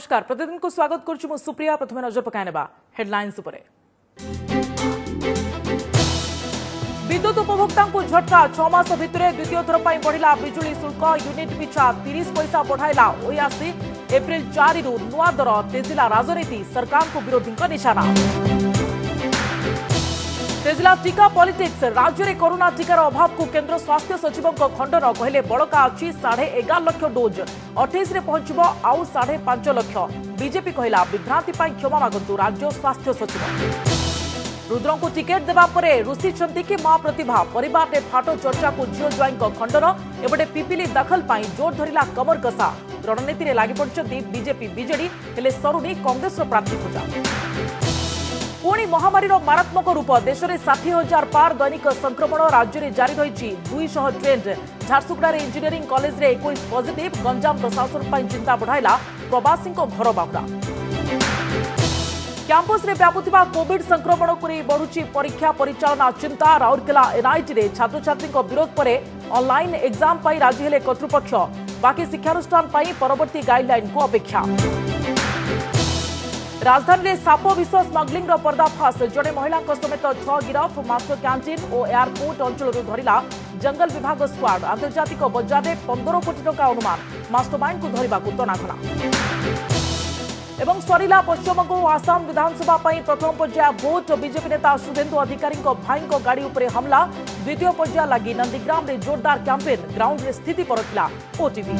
नमस्कार प्रतिदिन को स्वागत करुछु सुप्रिया। प्रथम नजर पकाइनेबा हेडलाइंस उपरे। विद्युत उपभोक्ता को झटका 6 मास भितर द्वितीय थर पर बढ़िला बिजुली शुल्क यूनिट पिछा 30 पैसा बढ़ाइला ओयासी। एप्रिल 4 रु नुआ दर तेजिला राजनीति सरकार को विरोधी निशाना। तेजिला टीका पॉलिटिक्स राज्य में कोरोना टीकार अभाव को केंद्र स्वास्थ्य सचिव खंडन कहले बड़का अच्छी 11.5 लाख डोज 28 पहुंचब आउ 5.5 लाख। बीजेपी कहला विभ्रांति क्षमा मागंतु राज्य स्वास्थ्य सचिव। रुद्र को टिकेट देवा परे रुषि कि मां प्रतिभा परिवार में फाट चर्चा को झील ज्वाई खंडन। एपटे पिपिली दखल पर जोर धरला कमर कसा। रणनीति में लगी पड़ती बीजेपी बीजेडी हेले सरुनी कांग्रेस प्रार्थी खोजा। पुणी महामारी मारात्मक रूप देश में 60,000 पार दैनिक संक्रमण राज्य में जारी रही 200 ट्रेंड। झारसुगुड़ा इंजीनियरिंग कॉलेज रे 21 पॉजिटिव। गंजाम प्रशासन पर चिंता बढ़ाइला प्रवासी घर बाहुड़ा। कैंपस रे व्यापुथिबा कोविड संक्रमण को बढ़ुची परीक्षा परिचालना चिंता। राउरकेला एनआईटी रे छात्र छात्री विरोध पर ऑनलाइन एग्जाम पाई राजी हेले कर्तृपक्ष। बाकी शिक्षानुष्ठान पाई परवर्ती गाइडलाइन को अपेक्षा। राजधानी में साप विष स्मग्लिंग पर्दाफाश। जड़े महिला समेत 6 गिरफ। मास्टर कैंटीन और एयरपोर्ट अंचल धरला जंगल विभाग स्क्वाड। आंतर्जातिक बजार में 15 कोटी टंका अनुमान। मास्टरमाइंड को धरने को तनाघना। एवं सरिला पश्चिमबंग और आसाम विधानसभा प्रथम पर्याय भोट। बीजेपी नेता शुभेन्दु अधिकारी भाई गाड़ी उपर हमला। द्वितीय पर्याय लगी नंदीग्राम में जोरदार कैंपेन। ग्राउंड में स्थिति परखिला ओटीवी।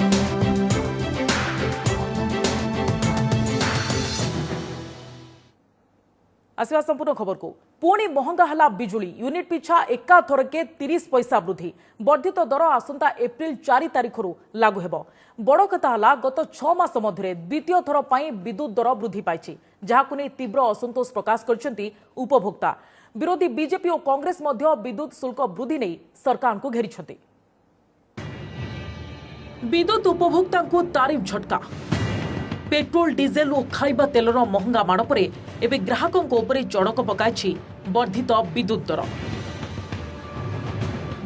आसवा संपूर्ण खबर को। पुणी महंगा हला बिजुली यूनिट पिछा एका थरके 30 पैसा वृद्धि। वर्धित दर आसंता एप्रिल 4 तारिख लागू हेबो। बड़ कथा हला गत 6 मास मध्य द्वितीय थर पर विद्युत दर वृद्धि पाइछि, जहाकु नै तीव्र असंतोष प्रकाश करछन्ती उपभोक्ता। विरोधी बीजेपी और कांग्रेस मध्य विद्युत शुल्क वृद्धि नै सरकार को घेरिछन्ती। विद्युत उपभोक्ता को तारीफ झटका। पेट्रोल डीजेल और खाइबा तेलर महंगा माड़ पर एवं ग्राहकों चड़क पकाई वर्धित विद्युत दर।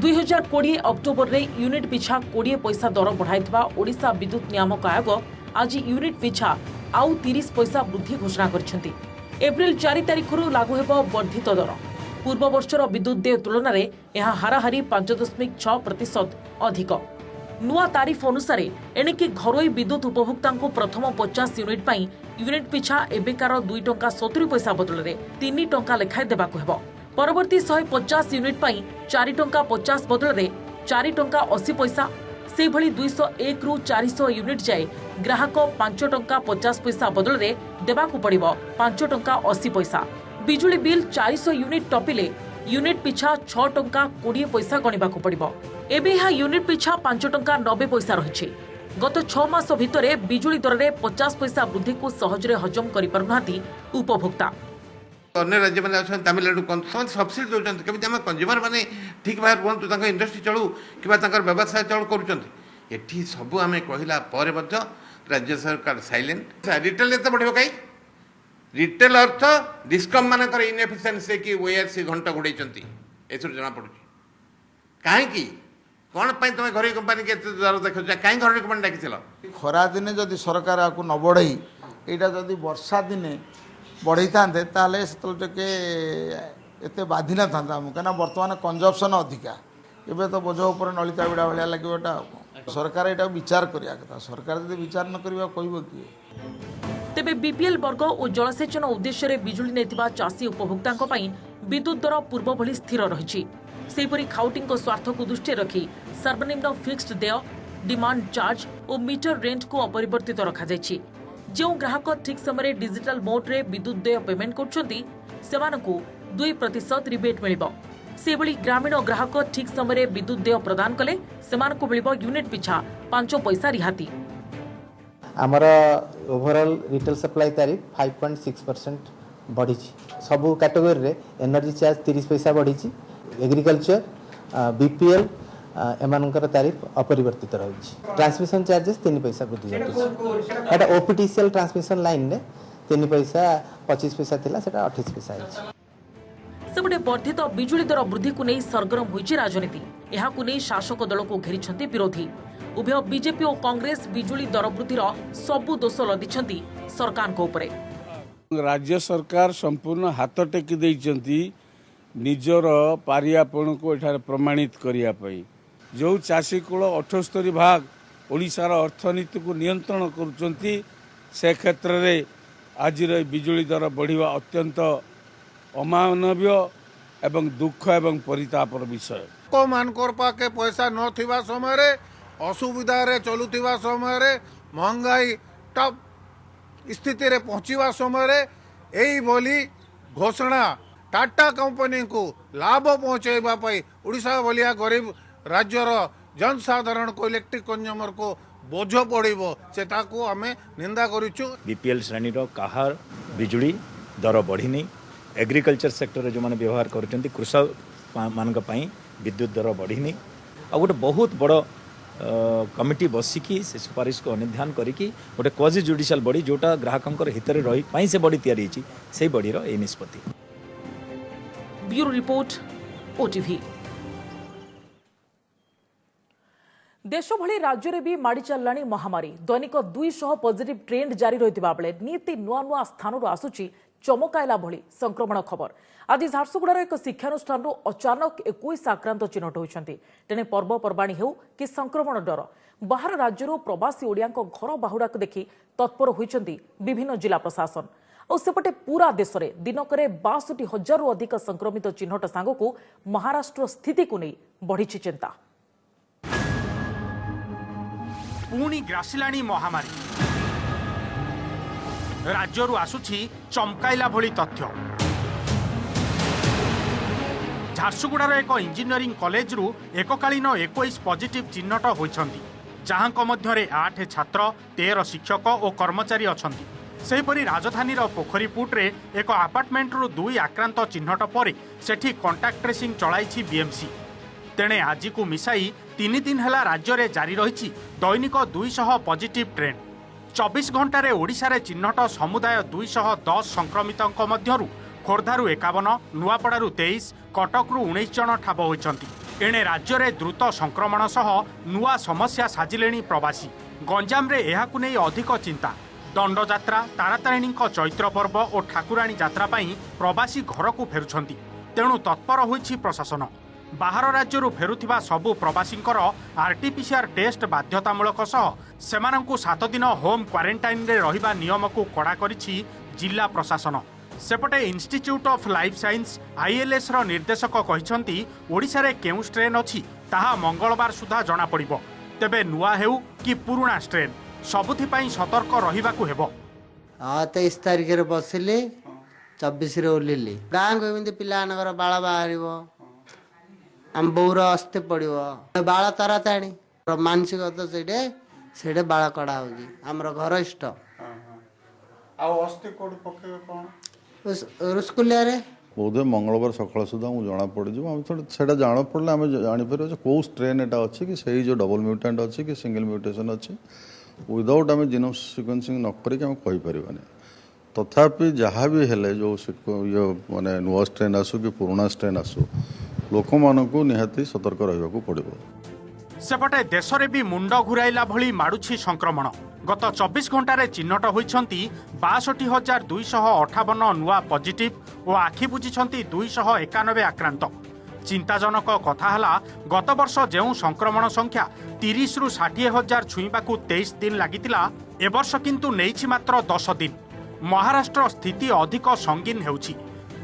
2020 अक्टोबर रे यूनिट पिछा 20 पैसा दर बढ़ाई ओडिशा विद्युत नियामक आयोग आज यूनिट पिछा आउ 30 पैसा वृद्धि घोषणा करछन्ती। एप्रिल 4 तारिख लागू हेबो वर्धित दर। पूर्व वर्षर विद्युत देय तुलन में यह हाराहारी 5.6% अधिक। नुआ तारीफ अनुसार एणिकी घरोई विद्युत उपभोक्ता प्रथम 50 यूनिट पर यूनिट पिछा एबेकार 2 टंका 70 पैसा बदल में 3 टंका लेखाए देबाकु हेबो। परवर्ती 150 यूनिट पर 4 टंका 50 बदल में 4 टंका 80 पैसा। से भली 201 रु 400 यूनिट जाए ग्राहक 5 टंका 50 पैसा बदल में देबाकु पड़िबो 5 टंका 80 पैसा। बिजुली बिल 400 यूनिट टपिले यूनिट पिछा 6 टंका 20 पैसा गणिबाकु पड़िबो। एबे यह यूनिट पिछा 5 टंका 90 पैसा रही। गत 6 मास भितर बिजुली दर में 50 पैसा वृद्धि को सहजरे हजम कर पारनाती उपभोक्ता। अन्य राज्य में तमिलनाडु सब्सिडी दौरान केमी कंज्यूमर मैंने ठीक भाव रुहतु इंडस्ट्री चलू कि व्यवसाय चलू करुँच सबू आम कहला राज्य सरकार साइलेंट। रिटेल एत बढ़ कहीं रिटेल अर्थ डिस्कम मानक इनएफिशिएंसी कि ओआरसी घंटा घोड़े जना पड़ू कहीं कौन तुम घर कंपानी के दर देख कहीं घर कंपानी डाक खरा दिने जदि सरकार आपको न बढ़ई यहाँ जदि वर्षा दिने बढ़ई था से एत बाधि न था कहीं बर्तमान कंजप्शन अधिका एवं तो बोझ उपर नलिता बिड़ा भाया लगे सरकार यहाँ विचार करा कथा। सरकार जब विचार न कह किए तेबे बीपीएल वर्ग और जलसेचन उद्देश्य बिजुली नेतिबा चाषी उपभोक्ता विद्युत दर पूर्व भली स्थिर रही। सेहीपरि खाउटी स्वार्थ को दृष्टि रखी सर्वनिम्न फिक्स्ड देय डिमांड चार्ज और मीटर रेंट को अपरिवर्तित रखा जायछि। जो ग्राहक ठीक समय डिजिटल मोड रे विद्युत देय पेमेंट करछन्ती सेमानकु 2% रिबेट मिलिबो। सेभली ग्रामीण ग्राहक ठीक समय विद्युत देय प्रदान कले सेमानकु मिलिबो यूनिट पिछा 5 पैसा रिहाती। आमर ओवरऑल रिटेल सप्लाई तारीफ 5.6% बढ़ी। सबू कैटेगोरी रे एनर्जी चार्ज 30 पैसा बढ़ी। एग्रीकल्चर बीपीएल एमानकर तारीफ अपरिवर्तित रही। ट्रांसमिशन चार्जेस 3 पैसा वृद्धि घटी। ओपीटीसीएल ट्रांसमिशन लाइन ने 3 पैसा 25 पैसा थिला सेटा 28 पैसा है। सेपटे वर्धित बिजुली दर वृद्धि को नहीं सरगरम होइछि राजनीति। एहा को नहीं शासक दल को घेरिछन्ति विरोधी। उभय बीजेपी और कांग्रेस बिजुली दर वृद्धिर सबु दोष लदिछन्ति सरकारଙ୍କ ଉପରେ। राज्य सरकार संपूर्ण हाथ टेकी देइचंती निजर पारियापण को एठार प्रमाणित करने जो चाषी कूल 78 भाग ओडिशार अर्थनीति को नियंत्रण करुचंती से क्षेत्र में आज बिजुली दर बढ़िया अत्यंत अमानवीय एवं दुख एवं परितापर विषय। लोक मानकर पाके पैसा नथिबा समय रे असुविधा रे चलुथिबा समय रे महंगाई टप स्थिति रे पहुंचीबा समय रे एई बोली घोषणा टाटा कंपनी को लाभ पहुंचाइबा पई ओडिशा भलिया गरीब राज्यर जनसाधारण को इलेक्ट्रिक कंज्यूमर को बोझ पड़ो सेटा को आम निंदा करूँ। बीपीएल श्रेणी कहार बिजुली दर बढ़ी एग्रीकल्चर सेक्टर जो मैंने व्यवहार कर कृषक मान विद्युत दर बढ़ी आ गोटे बहुत बड़ कमिटी बसिकी से सुपारिश को अनुध्यान करिकी गोटे क्वाजी जुडिशियल बॉडी जोटा ग्राहकंकर हित में रही से बॉडी तैयारी से बॉडीर ए निष्पत्ति। Bureau report OTV. देश भली राज्य में भी माड़ी चललाणी महामारी। दैनिक 200 पॉजिटिव ट्रेंड जारी रहितिबा बेले नीति नुआ नुआ स्थान आसुची चमकायला भली संक्रमण खबर। आज झारसुगुड़ार एक शिक्षानुष्ठान अचानक 21 आक्रांत चिन्हट होती। तेणे पर्वपर्वाणी हेउ कि संक्रमण डर बाहर राज्य प्रवासी ओडिया घर बाहुड़ा को देखि तत्पर होती विभिन्न जिला प्रशासन। और सेपटे पूरा देश में दिनक 62,000 अधिक संक्रमित चिन्हट सांगक महाराष्ट्र स्थिति को नहीं बढ़ी चिंता। पुणी ग्रासिलाणी महामारी राज्यरू आसुछि चमकाइला भली तथ्य। झारसुगुड़ार एक इंजीनियरिंग कॉलेज रु एककालीन 21 पॉजिटिव चिन्हट होइछन्ति, जहांक मध्यरे 8 छात्र 13 शिक्षक और कर्मचारी अछन्ति। सेहीपरि राजधानीर पोखरीपुट्रे एक आपार्टमेंट रु 2 आक्रांत चिन्हट पर सेठी कॉन्टाक्ट ट्रेसिंग चलाइछि बीएमसी। तेणे आज को मिसाई 3 दिन है राज्य में जारी रही दैनिक 200 पॉजिटिव ट्रेंड। 24 घंटे ओडिशा रे चिन्हट समुदाय 210 संक्रमितों मध्यरु खोर्धारू 51, नुआपड़ारू 23, कटकरू 19 जन ठाब होइछन्ति। एणे राज्य में द्रुत संक्रमण सह नुआ समस्या साजिलेणी प्रवासी। गंजाम रे एहाकु नै अधिक चिंता। दंडयात्रा, तारातारिणी चैत्र पर्व और ठाकुराणी यात्रा पाई प्रवासी घर को फेरुछन्ति। तेणु तत्पर होइछि प्रशासन। बाहर राज्यरू फेरुथिबा सबु प्रवासींकर आरटीपीसीआर टेस्ट बाध्यतामूलक सह सेमानंकु 7 दिन होम क्वारेंटाइन रे रहिबा नियम को कड़ा करिछि जिला प्रशासन। सेपटे institute of life science ILS रो निर्देशक कहिसंती ओडिशा रे केउ स्ट्रेन अछि ताहा मंगलवार सुधा जना पड़िबो। तेबे नुआ हेउ कि पुराना स्ट्रेन सबुथि पई सतर्क रहिबाकु हेबो। 23 तारिख रे बसिले 24 रे ओलिले गां को एमिते पिलानकर बाळा बाहरिबो आम बौर अस्ते पड़ो बाल ताराताणी मानसिक तो से बाल कड़ा हो आमर घर इष्ट रुस्कुलिया बोधे मंगलवार सकाल सुधा मुझे जना पड़ से जाना पड़े आम जापर कौ स्ट्रेन एटा अच्छी कि सही जो डबल म्यूटेंट अच्छी कि सिंगल म्यूटेशन अच्छी विदाउट आम जीनोम सिक्वेंसिंग न कहीपर तथापि जहाँ भी हेले जो माने नुआ स्ट्रेन आसू कि पुराना स्ट्रेन आसू लोक मानकु निहाती सतर्क रहिबाकु पड़िबो। सेपटे देश में भी मुंड घुराइला भली माडुछि संक्रमण। गत 24 घंटे चिन्हट होइछन्ति 62,258 नुआ पॉजिटिव और आखि बुझिछन्ति 291 आक्रांत। चिंताजनक कथा हला गत वर्ष जेउ संक्रमण संख्या 30 रु 60,000 छुईबाकू 23 दिन लागितिला ए वर्ष किंतु नेइछि मात्र 10 दिन। महाराष्ट्र स्थिति अधिक संगीन हेउछि।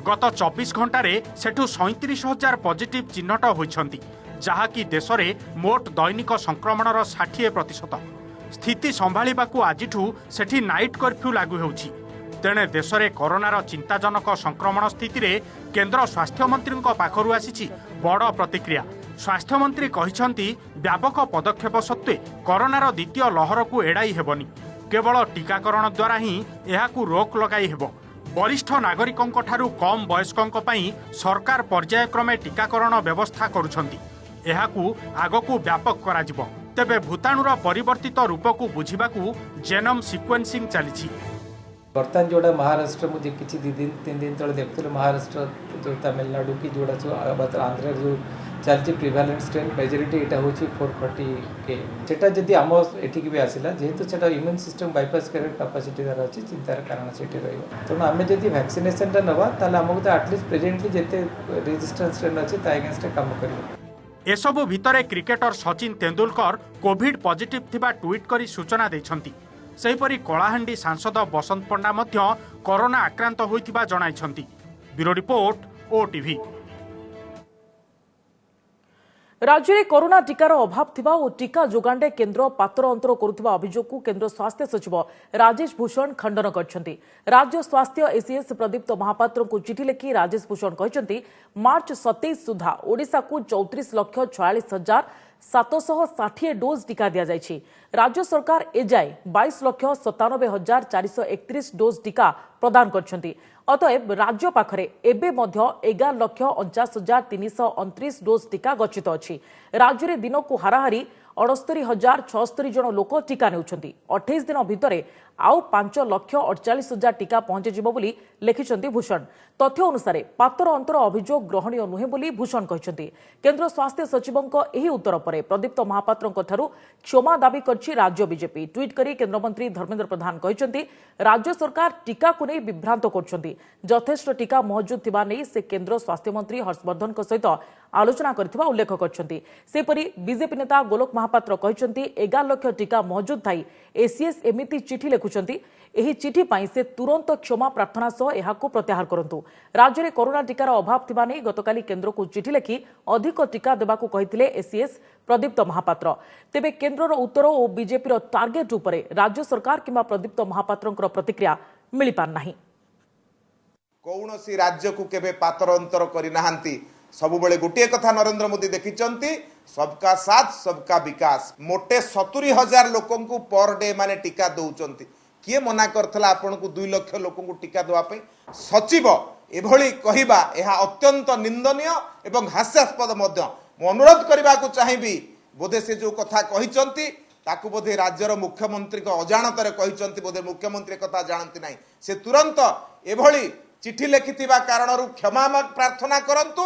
गत 24 घंटे सेठू 37,000 पॉजिटिव चिन्हट होइछन्ति, जहाँकि देश में मोट दैनिक संक्रमणर 60%। स्थिति संभाळिबाकू आजिठू सेठी नाइट कर्फ्यू लागू हेउछि। तेणे देश में कोरोनार चिंताजनक संक्रमण स्थिति रे केंद्र स्वास्थ्य मंत्री पाखरु आसीछि बड़ प्रतिक्रिया। स्वास्थ्य मंत्री कहिछन्ति व्यापक पदक्षेप सत्वे कोरोनार द्वितीय लहर को एड़ाई हेबनी। केवल टीकाकरण द्वारा ही एहाकू रोक लगाई हेबो। वरिष्ठ नागरिकों ठारू कम वयस्कों पई सरकार पर्यायक्रमे टीकाकरण व्यवस्था करुछन्ति। एहाकू आगकू व्यापक कराजिबो। तेबे भूताणुर परिवर्तित रूप को बुझिबाकू जेनोम सिक्वेंसिंग चलीछि। बर्तमान जोड़ा महाराष्ट्र मुझे किसी 2 दिन 3 दिन तले देखते महाराष्ट्र जो तमिलनाडु की जोड़ा जो आंध्र जो चलती प्रिभालेंट स्ट्रेन मेजोरिटी यहाँ हूँ 440K सेटा जदि आम एठिक भी आसला जेहेतु से इम्यून सिस्टम बाइपास कर कैपेसिटी तार अच्छी चिंतार कारण से तेणु आम जब वैक्सीनेशन नवा आमको तो आटलिस्ट प्रेजेंटली जिते रेजिस्टेंस स्ट्रेन अच्छी अगेंस्ट काम कर एसबु भितरे cricketer Sachin Tendulkar covid positive थिबा ट्वीट करी सूचना दैछंती। सेहिपरि कलाहांडी सांसद बसंत पंडा मध्य कोरोना आक्रांत होइतिबा जणाइछंती। Bureau report OTV. राज्य में कोरोना टीकार अभाव थिबा और टीका जोगाणे केन्द्र पातर अंतर करुवा अभियोग को केन्द्र स्वास्थ्य सचिव राजेश भूषण खंडन करछंती। राज्य स्वास्थ्य एसीएस प्रदीप्त महापात्र को चिठी लिखि राजेश भूषण कहते मार्च 27 सुधा ओडिशा को 34,46,760 डोज टीका दि जाइछि। राज्य सरकार एजाए 22,97,431 डोज टीका प्रदान करछंती। अतएव राज्य पाखरे एबे मध्य 11,49,329 डोज टीका गच्छित अछि। राज्य में दिन को हाराहारी 68,076 जन लोक टीका नेउछंती। 28 दिन भितरे आउ 5,48,000 टीका पहुंचीजिव बोली लिखिछंती भूषण। तथ्य अनुसार पातर अंतर अभियोग ग्रहणीय नुहे बोली भूषण कहछंती। केन्द्र स्वास्थ्य सचिवंक एही उत्तर परे प्रदीप्त महापात्रंक ठारू क्षमा दाबी करछि राज्य बीजेपी। ट्वीट करी केन्द्र मंत्री धर्मेन्द्र प्रधान कहछंती राज्य सरकार टीका को नहीं विभ्रांत करछंती। यथेष्ट टीका मौजूद थिबा नै से केन्द्र स्वास्थ्य मंत्री हर्षवर्धन सहित आलोचना करथिबा उल्लेख करछंती। सेपरि बीजेपी नेता गोलोक महापात्र कहछंती 11 लाख टीका मौजूद थाई एसीएस एमिति चिठी लेखुछंती। एही चिठी पाई से तुरंत क्षमा प्रार्थना सह एहाको प्रत्याहार करंतु। राज्य में कोरोना टीकार अभाव थिबा नै गतकाली केन्द्र को चिठी लेखि अधिक टीका देबाकू कहिथिले एसीएस प्रदीप्त महापात्र। तेबे केन्द्रर उत्तर और बीजेपी टार्गेट उपरे राज्य सरकार किंबा प्रदीप्त महापात्रंकर प्रतिक्रिया मिली पार नाही। कौनसी राज्य को केबे पातर अंतर करि नाहांती। सबुबले गोटे कथा नरेंद्र मोदी देखिचंती सबका साथ सबका विकास। मोटे 70,000 लोकों को पर डे माने टीका दौचंती। किए मना करथला आपन को 2 लाख लोकों को टीका देवा पे। सचिव एभली कहिबा एहा अत्यंत निंदनीय एवं हास्यास्पद मध्य। मो अनुरोध करबा को चाहिबी बोधे से जो कथा कहिचंती ताकू बोधे राज्यर मुख्यमंत्री को अजाणतारे कहिचंती। बोधे मुख्यमंत्री कथा जानती नाही। से तुरंत एभली चिठी लिखिथिबा कारणरू क्षमा प्रार्थना करंतु।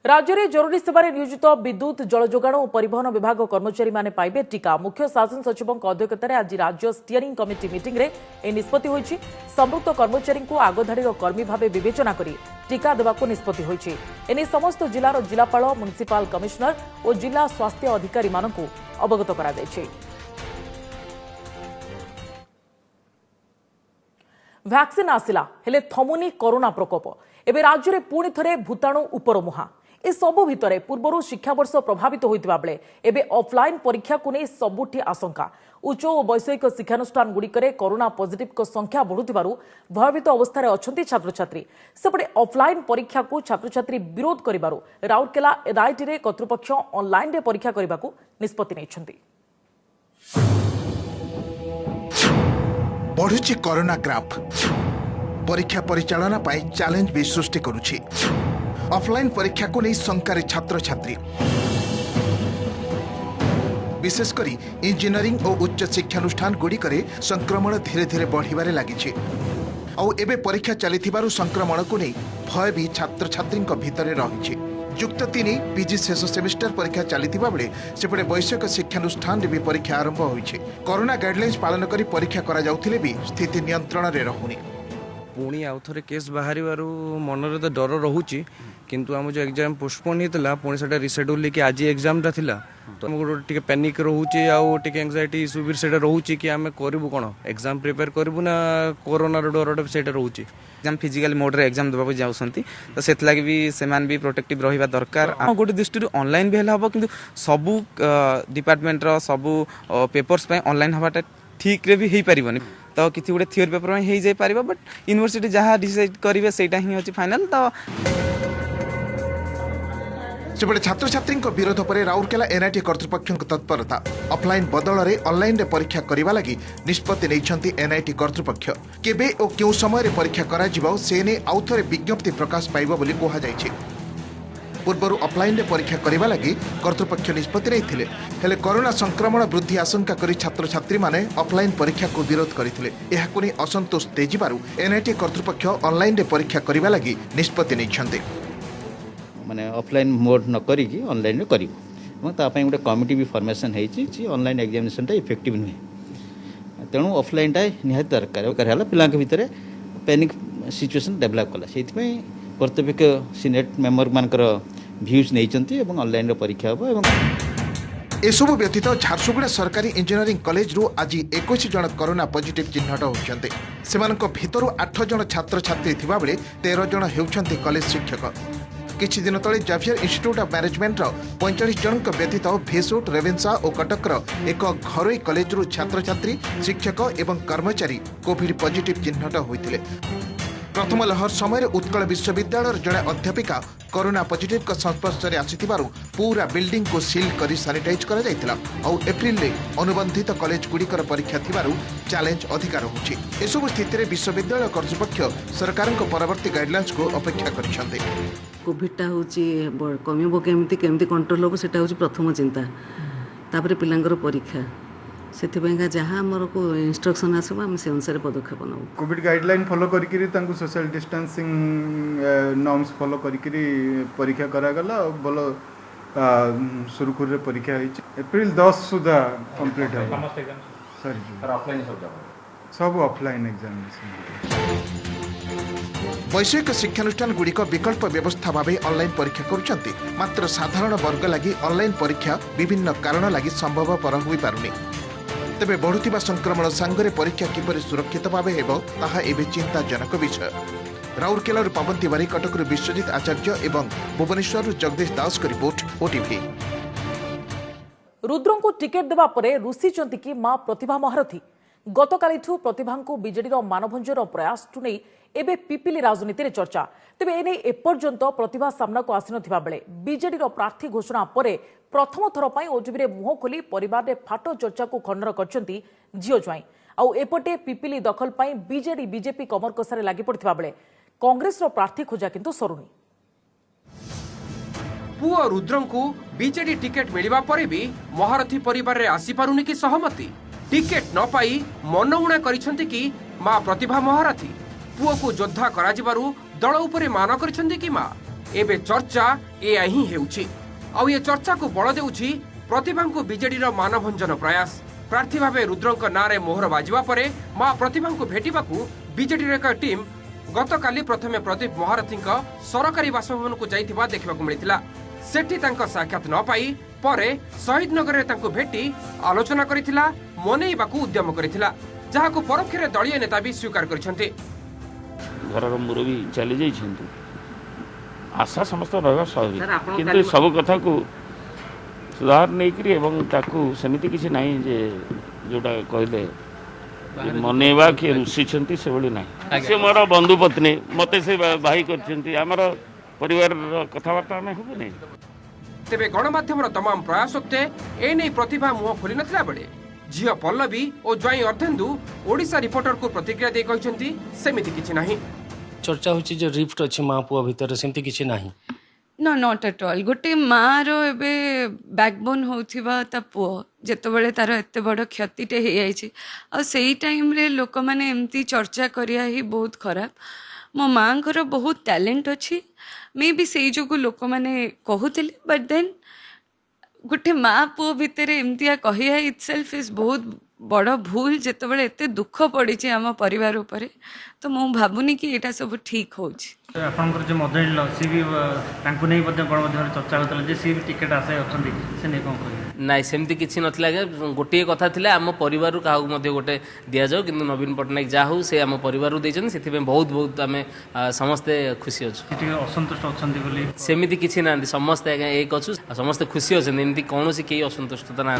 राज्य में जरूरी सेवार नियोजित विद्युत जल जोगाण और परिवहन विभाग कर्मचारी माने पाइबे टीका। मुख्य शासन सचिव अध्यक्षतार आज राज्य स्टीयरिंग कमिटी मीटिंग रे ए निष्पत्ति होईछि। संपृक्त कर्मचारी को आगधाड़ी कर्मी भाव विवेचना करी टीका देवाक निष्पत्ति होईछि। एने समस्त जिलार जिलापाल म्युनिसिपाल कमिशनर और जिला स्वास्थ्य अधिकारी मानकु अवगत करा जायछि। वैक्सीन आसिला हेले थमुनी कोरोना प्रकोप। एबे राज्य में पुणी थे भूताणु उपर मुहा। ए सबु भितरे पूर्व शिक्षा वर्ष प्रभावित होइतिबा बेले एबे ऑफलाइन परीक्षा को नहीं सबुठी आशंका। उच्च और वैषयिक शिक्षानुष्ठान गुड़िकरे कोरोना पॉजिटिव को संख्या बढ़ुथिबारु भयभीत अवस्था अछंती छात्र छात्री। सेपटे ऑफलाइन परीक्षा को छात्र छात्री विरोध करिबारु राउरकेला एनआईटी रे कर्तृपक्ष ऑनलाइन रे परीक्षा करिबाकू निष्पत्ति नेछंती। बढ़ुची कोरोना ग्राफ परीक्षा परिचालना पाई चैलेंज भी सृष्टि करुछि। ऑफलाइन परीक्षा को नहीं शंकार छात्र छात्री विशेषकर इंजीनियरिंग और उच्च शिक्षानुष्ठान गुड़िकरे संक्रमण धीरे धीरे बढ़िबारे लागिछि। और एबे परीक्षा चलिथिबारु संक्रमण को नहीं भय भी छात्र छात्री भितर रहिछि। युक्त 3 पीजी शेष सेमिस्टर परीक्षा चलिथिबा बेले सेपटे वैषयिक शिक्षानुष्ठान रे भी परीक्षा आरंभ होइछि। कोरोना गाइडलाइंस पालन करी परीक्षा करा जाउथिले भी स्थिति नियंत्रण रे रहुनी। पुणी आउ थे केस बाहर मन तो डर रोचे किंतु आम जो एग्जाम पोस्टपोन होता पुणी से रिसेड्यूल लेकिन आज एग्जामटा था तो गोटे पैनिक रोचे आउे एंजाइटी इश्यू भी रोचे कि आम करूँ कौन एग्जाम प्रिपेयर करूँ ना कोरोना डर से रोचे। एग्जाम फिजिकल मोड रे एग्जाम देवा जाऊँगी तो से भी सेमान भी प्रोटेक्टिव रहा दरकार। गोटे दृष्टि ऑनलाइन भी हम कि सबू डिपार्टमेंट सबू पेपर्स ऑनलाइन हवाटा ठीक रे भी हो पारनी तो किसी गोटे थियोरी पेपर में हो जाए पार बट यूनिवर्सिटी जहाँ डिसाइड करेंगे सेटा ही अच्छी फाइनाल। तो सेपटे छात्र छात्री विरोध पर राउरकेला एनआईटी कर्तृपक्ष तत्परता। ऑफलाइन बदल में ऑनलाइन रे परीक्षा करने लगी निष्पत्ति नहीं एनआईटी कर्तृपक्ष। केबे और क्यों समय परीक्षा करा जिवो से ने आउ थरे विज्ञप्ति प्रकाश पाइबो बोली कहा जायछि। पूर्व ऑफलाइन रे परीक्षा करने लगी कर्तृपक्ष निष्पत्ति नहीं हेले कोरोना संक्रमण वृद्धि आशंका करी छात्र छात्री माने ऑफलाइन परीक्षा को विरोध करथिले। एहाकु नै असंतोष तेजिबारु एनआईटी कर्तृपक्ष ऑनलाइन रे परीक्षा करने लगी निष्पत्ति नहीं। माने ऑफलाइन मोड न करिकी ऑनलाइन रे करिवो एवं तापाई गोटे कमिटी भी फॉर्मेशन होती ऑनलाइन एग्जामिनेशन इफेक्टिव नुहे तेणु ऑफलाइन निहाती दरकार है पिला भितर पैनिक सिचुएशन डेवलप कला से कर्तव्य सीनेट मेम्बर मानकर भ्यूज नहीं ऑनलाइन परीक्षा हम एसबु व्यतीत झारसुगुड़ा सरकारी इंजीनियरिंग कॉलेज रु आज 21 जन कोरोना पॉजिटिव चिन्हट होती से 8 जन छात्र छात्री थिबा बेले 13 जन हेउछन्ति कॉलेज शिक्षक किछि दिन तले जावियर इंस्टीट्यूट ऑफ मैनेजमेंट 45 जन व्यतीत भेसुट रेवेन्सा और कटकर एक घरोई कॉलेज रु छात्र छात्री शिक्षक एवं कर्मचारी कोविड पॉजिटिव चिन्हट होइतिले प्रथम लहर समय उत्कल विश्वविद्यालय जड़े अध्यापिका कोरोना पॉजिटिव का संस्पर्श में आसीथिबारु पूरा बिल्डिंग को सील कर सानिटाइज करा जायतिला और एप्रिल रे अनुबंधित कॉलेज गुड़िकर परीक्षा थिबारु चैलेंज अधिक रहुछि एसबु स्थिति रे विश्वविद्यालय कर्तृपक्ष सरकार परवर्ती गाइडलाइंस को अपेक्षा करिसंते कोविडटा होछि कमिबो केमती कंट्रोल होबो सेटा होछि प्रथम चिंता तापरे पिलांगर परीक्षा से जहाँ आमर को इंस्ट्रक्शन आसो आम से अनुसार पदक्षेप नौ कोविड गाइडलाइन फॉलो करी सोशल डिस्टेंसिंग नॉर्म्स फॉलो करी परीक्षा करागला भल सुरखुर परीक्षा एप्रिल 10 सुधा कंप्लीट हो सब ऑफलाइन एग्जामिनेशन वैषयिक शिक्षानुष्ठान गुड़िक विकल्प व्यवस्था भाव ऑनलाइन परीक्षा करुछंती मात्र साधारण वर्ग लगी ऑनलाइन परीक्षा विभिन्न कारण लगी संभवपर होई पारुनी तेबे बढ़ुथिबा संक्रमण सांगरे परीक्षा किपरि सुरक्षित भाव हेबो ताहा एबे चिंताजनक विषय राउरकेला पवन तिवारी कटक विश्वजित आचार्य एवं भुवनेश्वर जगदीश दास की रिपोर्ट ओटीवी रुद्रों को टिकेट देवा परे रुषिचंती कि मां प्रतिभा महारथी गतकालिठू प्रतिभा को बीजेडी मानभंजन प्रयास नहीं एबे पिपिली राजनीति चर्चा तेबे एने एपर्यंत प्रतिभा सामना को आसी नथिबा बेले बीजेडी प्रार्थी घोषणा परे प्रथम थर पई ओटीवी मुह खोली परिवार रे फाटो चर्चा को खंडन करछंती जियो ज्वाई आउ एपटे पिपिली दखल पई बीजेडी बीजेपी कमर कसारे लागि पड़थिबा बेले कांग्रेस रो प्रार्थी खोजा किंतु सरुनी पुओ रुद्रं को बीजेडी टिकेट मिलिबा परे भी महारथी परिवार रे आसी पारुनी कि सहमति टिकेट न पाई मनउणा करिसंती कि मां प्रतिभा महारथी पुओ को योद्धा करा जिबारु दल उपरे मान करिसंती कि मां एबे चर्चा ए ही हेउछि आउ ये चर्चा को बल देउछि प्रतिभा को बीजेडी रो मानभंजन प्रयास प्रार्थी भावे रुद्रंक नारे मोहर बाजिबा परे मां प्रतिभा को भेटिबाकू बीजेडी रो एक टीम गतकाली प्रथमे प्रदीप महारथी सरकारी बासभवन को जाइथिबा देखबाकू मिलिथिला सेठी तांको साक्षात न पाई परे शहीद नगर रे तांको भेटी आलोचना करिथिला मनेइबाकू उद्यम करिथिला जहाकू परोक्ष रे दलीय नेता भी स्वीकार करिसंती घरर मुरबी चली जाइछंती आशा समस्त रहबा स्वाभाविक किंतु सब कथा को सुधार नहीं एवं ताकू समिति किसी नहीं जे जोटा कहले मनेवा कि रुषि से भली ना से मोर बंधु पत्नी मते से भाई करछंती हमर परिवार कथावार्ता में हो नहीं तेबे गणमाध्यम तमाम प्रयास सत्ते ए नहीं प्रतिभा मुह खोली नथिला बेले झियो पल्लवी और ज्वाई अर्धेन्दु ओडिशा रिपोर्टर को प्रतिक्रिया दे कहछंती सेमिति किछि नाही चर्चा होची जे रिफ्ट अछि मां पुआ भीतर सेमति किछि नाही नो नॉट एट ऑल गोटे माँ रो एबे बैकबोन होथिबा ता पुओ जेतबेले तार एते बड़ क्षतिटे हे आइछि आ सेही टाइम रे लोक माने एमती चर्चा करिया ही बहुत खराब मो माँ को बहुत टैलेंट अच्छी मे भी से जो लोक मैंने कहूले बट देन गोटे माँ पुओ भितर एमतिया कहिया इटसेल्फ इज बहुत बड़ भूल जितेबाला एत दुख पड़ी आम परिवार उपरे तो मु भावुनी कि यहाँ सब ठीक हो आपंकर जो मदर इन लॉ सी भी नहीं गणमाध्यम चर्चा होता सी भी टिकेट आशा अच्छा से नहीं कौन कह नाई सेमती किसी नथिला गोटे कथा थिला आम परिवार क्या गोटे दि जाऊ कि नवीन पट्टनायक जहाँ हूँ से आम परिवार देते से बहुत बहुत आम समस्ते खुशी अच्छे असंतुष्ट अच्छा सेमती किसी ना समस्ते एक अच्छु समस्ते खुशी अच्छे एमती कौन कई असंतुष्टता ना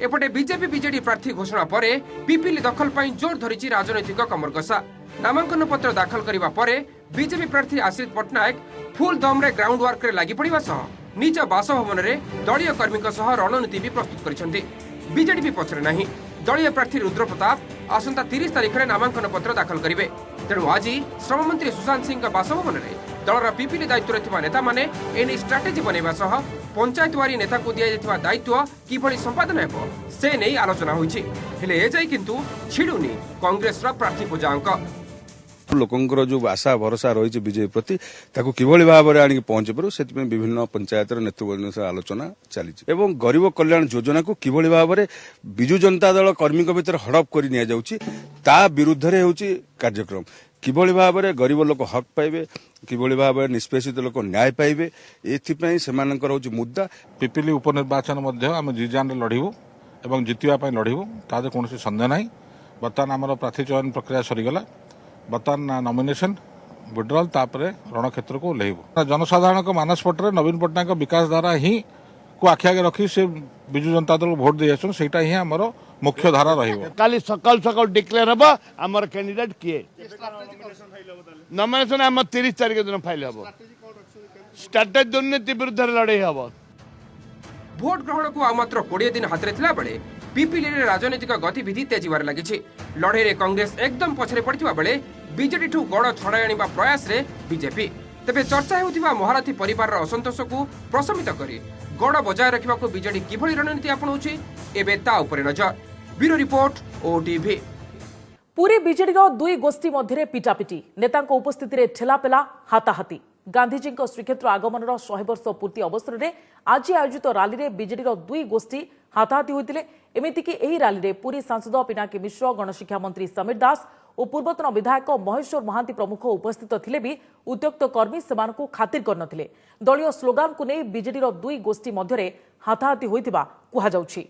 एपटे बीजेपी बीजेडी प्रार्थी घोषणा पर पिपिली दखल पर जोर धरी राजनैतिक कमरकसा नामांकन पत्र दाखल करने पर बीजेपी प्रार्थी आश्रित पट्टनायक फुल दम रे ग्राउंड वर्क रे लागि पड़िबा सह निज बासभवन रे दलीय कर्मी रणनीति भी प्रस्तुत करिसेंती बीजेडी भी पछरे नहीं दलीय प्रार्थी रुद्र प्रताप आसंता 30 तारिख रे नामांकन पत्र दाखल करिवे तेणु आज श्रम मंत्री सुशांत सिंह बासभवन रे दलर पिपिली दायित्व रे नेता माने एने स्ट्राटेजी बनैबा सह पंचायतवारी नेता को दिया जायतिबा दायित्व किभଳି संपादन हेबो से नै आलोचना होइछि हेले ए जाय किंतु छिडुनी कांग्रेस रा प्रार्थी पूजांक लोकंर जो आशा भरोसा रही बीजेपी प्रति ताकू किभली भाव में आनिक पहुंच पारू से विभिन्न पंचायतर नेतृवृंद सह आलोचना चली एवं गरीब कल्याण योजना को किभली भाव में विजु जनता दल कर्मी भितर हड़प कर ता विरुद्ध रे होची कार्यक्रम किभली भाव में गरीब लोक हक पाइबे किभली भाव में निष्पेषित लोक न्याय पाइबे एथिपाई सेमानकर होची मुद्दा पिपिली उपनिर्वाचन मध्य आम जिजान लड़ू एवं जितवा लड़ू तादे कौन सन्देह ना बर्तमान आमर प्रार्थी चयन प्रक्रिया सरीगला बर्तमान नॉमिनेशन विड्रॉल तापरे रणक्षेत्र को ओह्लैबू जनसाधारण मानसपटरे नवीन पट्टनायक विकास धारा ही को आखि आगे रखी से विजु जनता दल भोट दे आसटा ही आमर मुख्य धारा काली सकाल सकाल डिक्लेयर हम आमर कैंडिडेट किए नॉमिनेशन आम 30 तारिख दिन फाइल हम स्ट्राटेजी दुर्नीति विरुद्ध लड़े हम भोट ग्रहण को मात्र 20 दिन हाथ में बेले पिपिली रे राजनीतिक गतिविधि तेजिबार लगी लड़े कांग्रेस एकदम पछरे पड़ता बेले बीजेडी ठू गड़ छड़ाई आनिबा प्रयास रे बीजेपी तेबे चर्चा होउथिबा महारथी परिवार असंतोष को प्रशमित करी गड़ बजाय रखा बीजेडी किभली रणनीति आपणाउछि एबे ता उपरे नजर ब्यूरो रिपोर्ट ओटीवी पुरी बीजेडीर दुई गोष्ठी मध्य पिटापिटी नेतांको उपस्थिति रे ठेलापेला हाताहाती गांधीजी श्रीक्षेत्र आगमन 100 वर्ष पूर्ति अवसर में आज आयोजित रैली में बीजेडीर दुई गोष्ठी हाथाहाती होते एमतीक रैली में पुरी सांसद पिनाकी मिश्र गणशिक्षा मंत्री समीर दास और पूर्वतन विधायक महेश्वर महांती प्रमुख उपस्थित थिले भी उद्यक्त कर्मी सेमानकु खातिर करनथिले दलीय स्लोगान को नहीं बीजेडीर दुई गोष्ठी मध्य हाथाहाती होइतिबा कुहा जाउछि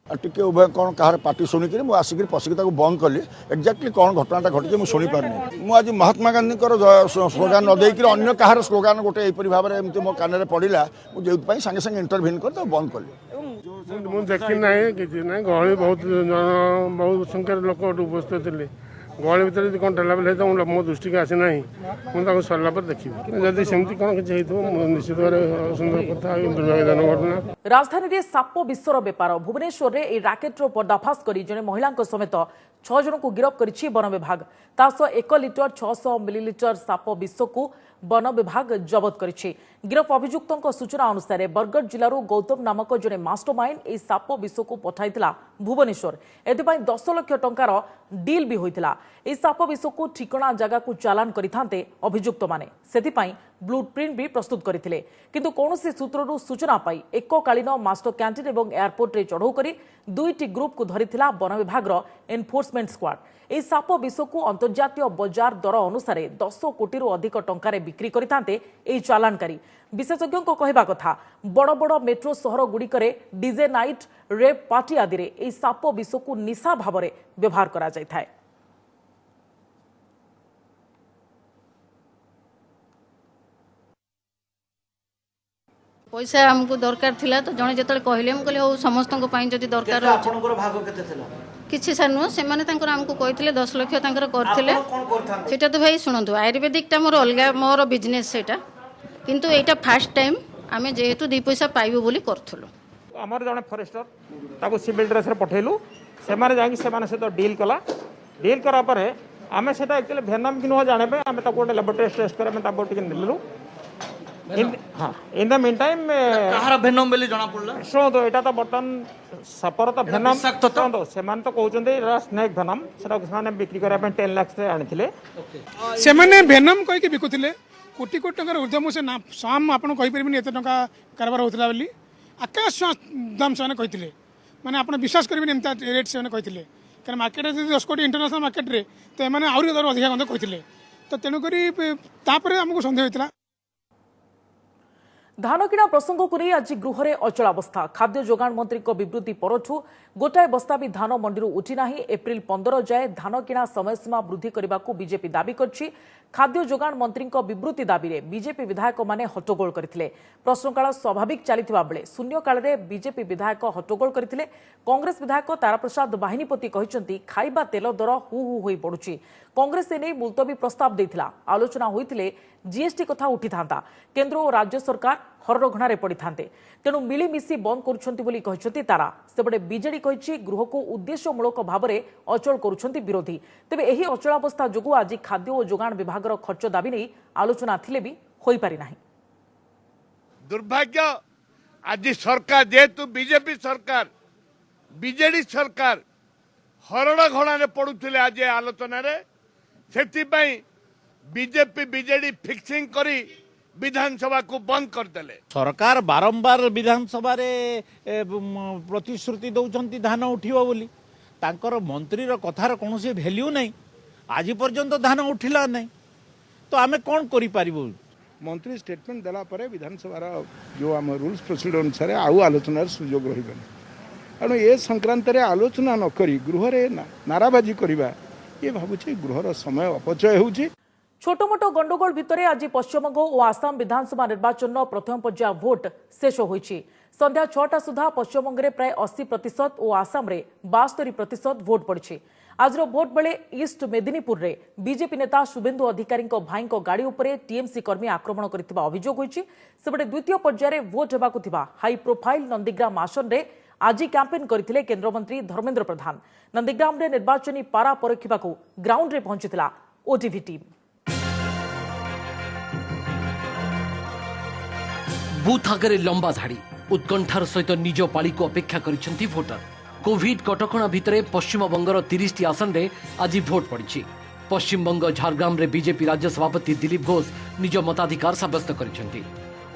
टिके उभय कौन कहार पार्टी शुणिक आसिक पशिक बंद कली एक्जाक्टली कौन घटनाटा घटी मुझे शुणी पारनी मुझे महात्मा गांधी स्लोगान न देकर अन्य कहार स्लोगान गोटे यहपरी भाव में मो कान में पड़ा मुझे सागे सागे इंटरभीन कर बंद कली मुझे देखी ना कि गहली बहुत संख्यार लोक उपस्थित थे गहली भर कौन ठेला बेल होता मो दृष्टि को आसी ना सरला देखी जदि सेमती कौन किसी निश्चित भाव सुंदर कथा दुर्भाग्यजनक घटना राजधानी रे साप विश्वर बेपार भुवनेश्वर रे ए राकेट्र पर्दाफाश करी जने महिला समेत 6 जन को गिरफ्त करिछि वन विभाग तासह 1 लिटर 600 मिलीलिटर साप विष को वन विभाग जबत करिछि गिरफ अभियुक्तों सूचना अनुसार बरगढ़ जिलूर गौतम नामक जने मास्टरमाइंड ए साप विष को पठाइथिला भुवनेश्वर एथिपाई 10 लाख टंकार डील भी होइथिला ए साप विष को ठिकणा जगह को चालान करिथांते अभियुक्त माने सेथिपाई ब्लू प्रिंट भी प्रस्तुत करथिले किंतु कोनोसी सूत्ररु सूचना पाई एककालीन मास्टर कैंटीन एवं एयरपोर्ट रे चढ़ऊ करी दुईटी ग्रुप को धरिथिला वन विभाग एनफोर्समेंट स्क्वाड ए साप विष को अंतर्जातीय बजार दर अनुसार 10 कोटी अधिक टंकार बिक्री करिथांते ए चालानकारी विशेषज्ञों को कहवा कथा बड़ बड़ मेट्रो सहर गुड़िकरे डीजे नाइट रेप पार्टी आदि रे ए साप विष को निशा भाव में व्यवहार करा जाय थाए पैसा हमको दरकार थिला तो जने जतले कहले हम कहले हो समस्त को पई जदी दरकार आपनकर भाग केते थिला किछि सानु से माने तांकर हमको कहिथिले 10 लाख तांकर करथिले सेटा तो भाई सुनंतु आयुर्वेदिक टा मोर अलगा मोर बिजनेस सेटा किंतु एटा फर्स्ट टाइम आमे जेहेतु 2 पैसा पाइबो बोली करथलो हमर जने फॉरेस्टर ताको सिविल ड्रेस रे पठेलु से माने जाकी से माने से तो डील करा परे आमे सेटा एक्चुअली भेनम कि न जानेबे आमे ताको लेबोरेटरी टेस्ट करे में ताको टिके नेलु इन द मीन टाइम कहार भेनम बेली जणा पड़ला सुनो तो एटा तो बटन सपर तो भेनम तो सेमान तो कहउचंदे स्नेक भेनम सेटा माने बिक्री करे 10 लाख से आनिथिले से माने भेनम कहि के बिकुथिले कोटी कोटी टंकार उर्धम से साम आपन कहि परबिनी एते टंका कारबार होतला बेली आकाश दाम से कहिथिले माने आपन विश्वास करबिनी एमता रेट से कहिथिले कारण मार्केट रे 10 कोटी इंटरनेशनल मार्केट रे तो माने आउरी दर अधिक गंध कहिथिले तो तेनु करी तापरे हमको संदेह होतला धान किणा प्रसंग को नहीं आज गृह में अचलावस्था खाद्य जोगाण मंत्री विवृत्ति परठू गोटाए बस्ता भी धान मंडी उठी ना एप्रिल 15 जाए धान किणा समयसीमा वृद्धि करने को बीजेपी दाबी करछि खाद्य जोगाण मंत्री विवृत्ति दाबी में बीजेपी विधायक माने हट्टगोल करथिले प्रश्नकाल स्वाभाविक चलता बेले शून्यकाल में बीजेपी विधायक हट्टगोल करथिले कांग्रेस विधायक ताराप्रसाद बाहिनीपति कहते खाइबा तेल दर हु हु होई पड़ुछि कांग्रेस एने मुलतवी प्रस्ताव देथिला आलोचना होइतिले जीएसटी कथा उठी था केंद्र और राज्य सरकार हरघणारे पड़ी था तेणु मिलीमिशी बंद करुँच तारा सेपटे बीजेडी कही गृह को उद्देश्यमूलक भाव में अचल करुँच विरोधी तेबे यही अचलावस्था जो आज खाद्य और जोगाण विभाग खर्च दाबी नहीं आलोचना थिले भी होई पारि नाही दुर्भाग्य आज सरकार जेहेतु बीजेपी सरकार बीजेडी सरकार हरण घणारे पड़ुले आज आलोचन से बीजेपी बीजेडी फिक्सिंग करी विधानसभा को बंद करदेले। सरकार बारंबार विधानसभा प्रतिश्रुति दौरान धान उठिबो बोली तांकर मंत्री कथार कौन भैल्यू नहीं आज पर्यंत धान उठिला नहीं तो आमे कौन करि पारिबो। मंत्री स्टेटमेंट देला परे विधानसभा जो आम रूल्स प्रोसीजर अनुसार आउ आलोचनार सुजोग रहिबन कारण ए संक्रांत रे आलोचना न करी गृह रे नाराबाजी करिबा ये भाबुछि गृहर समय अपचय होउछि। छोट मोट गंडगोल भितर आज पश्चिमबंग और आसाम विधानसभा निर्वाचन प्रथम पर्याय भोट शेष होईछि। संध्या 6टा सुधा पश्चिमबंग में प्राय 80% और आसाम रे 72% भोट पड़ी। आज भोट बेले ईस्ट मेदिनीपुर रे बीजेपी नेता शुभेन्दु अधिकारी भाई गाड़ी उपरे टीएमसी कर्मी आक्रमण करथिबा अभियोग होईछि। सेबडे द्वितीय पर्याय भोट हेबाकु थिबा हाई प्रोफाइल नंदीग्राम आसन रे आज कैंपेन करथिले केंद्रमंत्री धर्मेंद्र प्रधान। नंदीग्राम रे निर्वाचनी पारा परखिबाकू ग्राउंड रे पहुंचीथिला ओटीवी टीम। बूथ आगे लंबा धाड़ी उत्कंठार सहित निज पाली को अपेक्षा करिसेंती भोटर। कोविड कटकणा भितर पश्चिमबंगर 30टी आसन रे आज भोट पड़ी। पश्चिमबंग झारग्राम रे बीजेपी राज्य सभापति दिलीप घोष निज मताधिकार साब्यस्त करिसेंती।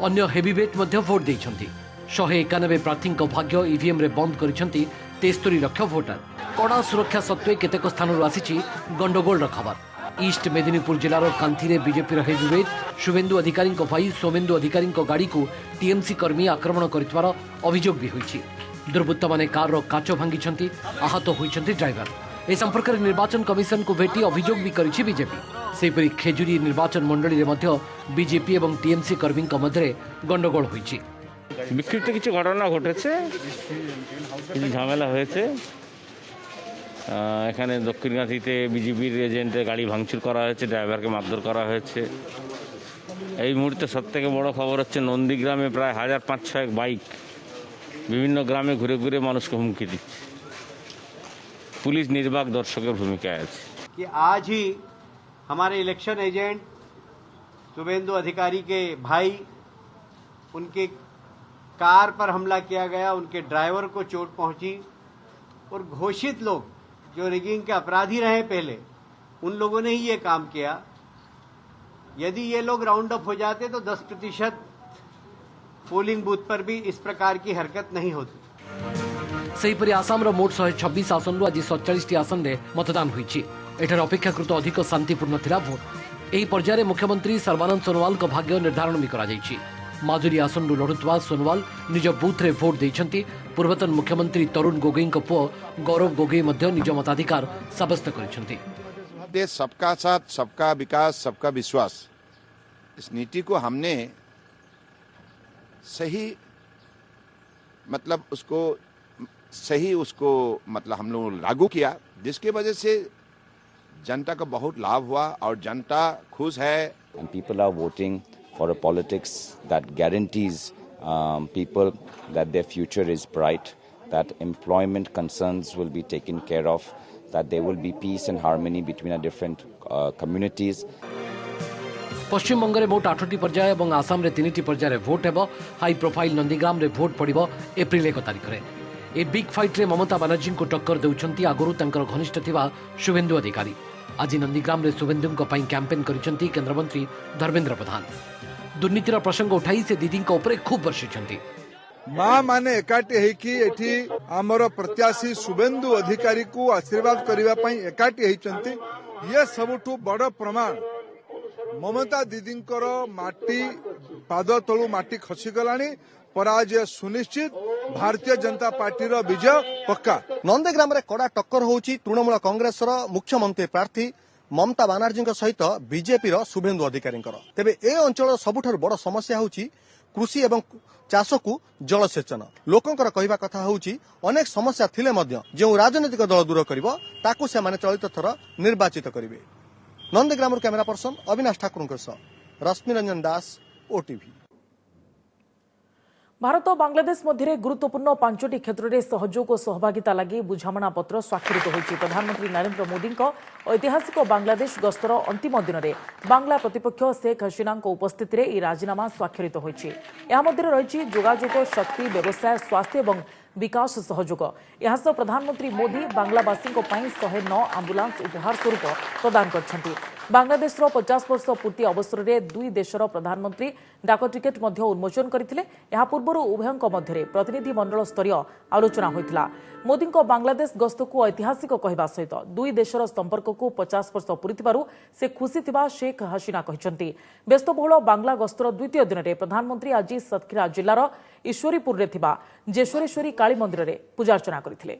अन्य हेवीवेट मध्ये भोट देइछंती। 191 प्रार्थी भाग्य ईवीएम रे बंद करिसेंती 73 लाख भोटर। कड़ा सुरक्षा सत्वे केतेक स्थानरू आसीछि गंडगोल खबर। ईस्ट मेदिनीपुर जिलार कांथी बीजेपी हेवीवेट शुभेन्दु अधिकारी भाई सोमेन्दु अधिकारी गाड़ी को टीएमसी कर्मी आक्रमण कर अभियोग भी होईछि। दुर्बृत्त माने कार काच भांगी आहत होइछंती ड्राइवर। ए संपर्क में निर्वाचन कमिशन को भेटी अभियोग भी करिछि बीजेपी। सेपरि खेजुरी निर्वाचन मंडली रे बीजेपी और टीएमसी कर्मी मध्य गंडगोल होईछि। विक्षिप्त किसी घटना घटेছে কিছু ঝামেলা হয়েছে এখানে দক্ষিণগাছিতে বিজেপির এজেন্টের গাড়ি ভাঙচুর করা হয়েছে ড্রাইভারকে মারধর করা হয়েছে। এই মুহূর্তে সবথেকে বড় খবর হচ্ছে নন্দীগ্রামে প্রায় 1500 বাইক বিভিন্ন গ্রামে ঘুরে ঘুরে মানুষকে হুমকি দিচ্ছে। পুলিশ নির্বাক দর্শকের ভূমিকায় আছে। कि आज ही हमारे इलेक्शन एजेंट शुभेन्दु अधिकारी के भाई उनके कार पर हमला किया गया, उनके ड्राइवर को चोट पहुंची और घोषित लोग जो रिगिंग के अपराधी रहे पहले उन लोगों ने ही ये काम किया। यदि ये लोग राउंड अप हो जाते तो 10% पोलिंग बूथ पर भी इस प्रकार की हरकत नहीं होती। सेहीपरि आसाम मोट 126 आसन आज 47 आसन में मतदान होईछि। एठार अपेक्षाकृत अधिक शांतिपूर्ण थिला भोट। एही पर्याय मुख्यमंत्री सर्बानंद सोनोवाल का भाग्य निर्धारण भी करा जायछि। माजुरी आसन लड़ुवा सोनोवाल निज बूथ रे भोट देइछंती। पूर्वतन मुख्यमंत्री तरुण गोगोई पुओ गौरव गोगोई मध्य निज मताधिकार साब्यस्त करिसेंती। देश सबका साथ सबका विकास सबका विश्वास इस नीति को हमने सही उसको हम लोग लागू किया, जिसकी वजह से जनता का बहुत लाभ हुआ और जनता खुश है। And people are voting for a politics that guarantees people that their future is bright, that employment concerns will be taken care of, that there will be peace and harmony between our different communities. Paschim Banga में मोट 8टी पर्याय और आसाम में 3टी पर्याय vote हेब। High profile Nandigram में vote पड़ो April 1 तारिख में। ए बिग फाइट रे ममता बानर्जी को टक्कर देउछंती आगुरु तंकर घनिष्ठ थिबा शुभेन्दु अधिकारी। आज नंदीग्राम रे शुभेन्दु कैंपेन करिसेंती केंद्रमंत्री धर्मेंद्र प्रधान। दुर्नीतिर प्रसंग उठाई से दीदी ऊपर खूब वर्षिंट। माँ माने एकाठी हेकी एठी आमर प्रत्याशी शुभेन्दु अधिकारी को आशीर्वाद करबा पई एकाठी हेचंती। ये सबुठु बड़ प्रमाण ममता दीदींकर माटी पाद तलु माटी खसी गलानी। पराजय सुनिश्चित, भारतीय जनता पार्टी रो विजय पक्का। नंदीग्राम रे कड़ा टक्कर होउची तृणमूल कांग्रेस रो मुख्यमंत्री प्रार्थी ममता बानर्जी सहित बीजेपी रो शुभेन्दु अधिकारी। तेबे ए अंचल सबुठारु बड़ समस्या होउची कृषि एवं चाष को जलसेचन। लोकंकर कहवा कथा होउची अनेक समस्या थिले मध्य जो राजनीतिक दल दूर करिवो ताकू से माने चलित थर निर्वाचित करिवे। नंदीग्राम कैमेरा पर्सन अविनाश ठाकुर सह रश्मि रंजन दास, ओटीवी। भारत और बांग्लादेश मध्य गुरुत्वपूर्ण 5टी क्षेत्र में सहयोग और सहभागिता लगी बुझामणा पत्र स्वाक्षरित होइछि। प्रधानमंत्री नरेंद्र मोदी ऐतिहासिक बांग्लादेश गस्तर अंतिम दिन में बांग्ला प्रतिपक्ष शेख हसीना उपस्थिति में यह राजीनामा स्वाक्षरित होइछि। या मध्य रही जोगाजोग, शक्ति, व्यवसाय, स्वास्थ्य और विकास सहयोग। यह प्रधानमंत्री मोदी बांग्लावासी 109 आंबुलांस उपहार स्वरूप प्रदान करछन्ति। बांग्लादेश 50 वर्ष पूर्ति अवसर में दुई देशर प्रधानमंत्री डाक टिकेट उन्मोचन करथिले। यहा पूर्व उभयंक मध्य प्रतिनिधि मंडल स्तरीय आलोचना होइतिला। मोदी बांग्लादेश गस्त को ऐतिहासिक कहवा सहित दुई देशर संपर्क को 50 वर्ष पूरी से खुशी थिबा शेख हसीना कहते। व्यस्तबहुल बांग्ला गस्तर द्वितीय दिन में प्रधानमंत्री आज सतखीरा जिलार ईश्वरीपुर में थिबा जेश्वरेश्वरी काली मंदिर में पूजार्चना करथिले।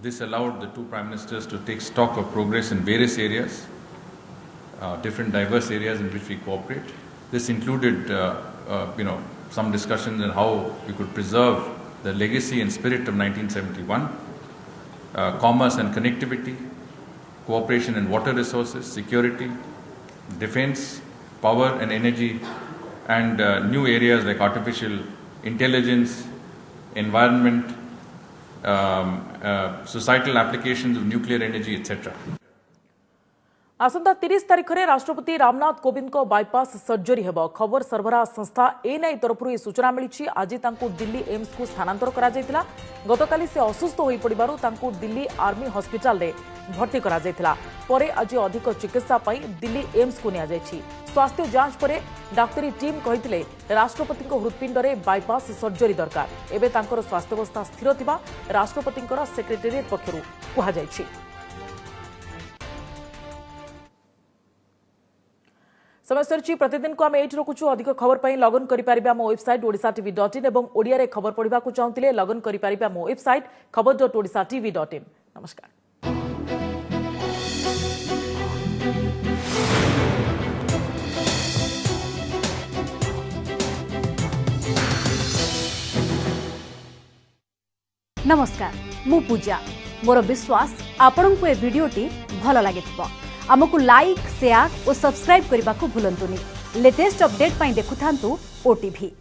This allowed the two prime ministers to take stock of progress in various areas, different diverse areas in which we cooperate. This included, some discussions on how we could preserve the legacy and spirit of 1971, commerce and connectivity, cooperation in water resources, security, defense, power and energy, and new areas like artificial intelligence, environment, societal applications of nuclear energy, etc. आसंता 30 तारीख में राष्ट्रपति रामनाथ कोविंद को bypass surgery हेब। खबर सरबराह संस्था NI तरफ सूचना मिली। आज दिल्ली एम्स को स्थानांतर करा जायतिला। गतकाली से असुस्थ हो पड़िबारु तांकु दिल्ली आर्मी हॉस्पिटल रे भर्ती करा जायतिला। परे आज अधिक चिकित्सा पई दिल्ली एम्स को निया जायछि। स्वास्थ्य जांच परे डाक्तरी टीम कहिथिले राष्ट्रपति को हृदपिंड रे बाईपास सर्जरी दरकार। एबे तांकर स्वास्थ्यावस्था स्थिर थिबा राष्ट्रपति सेक्रेटेरिएट पक्षरु कहा जायछि। समय सरची प्रतिदिन को आम एट रखुचु। अधिक खबर पर लगइन करें आम वेबसाइट odisatv.in और ओडिया रे खबर पढ़ा चाहते लगइन करें आम वेबसाइट खबर.odisatv.in। नमस्कार। नमस्कार, मु पूजा। मोर विश्वास आपन को ए वीडियोटी भल लगे आमको लाइक शेयर और सब्सक्राइब करने को भूलंतुनि। लेटेस्ट अपडेट पाई देखुथांतु ओटीवी।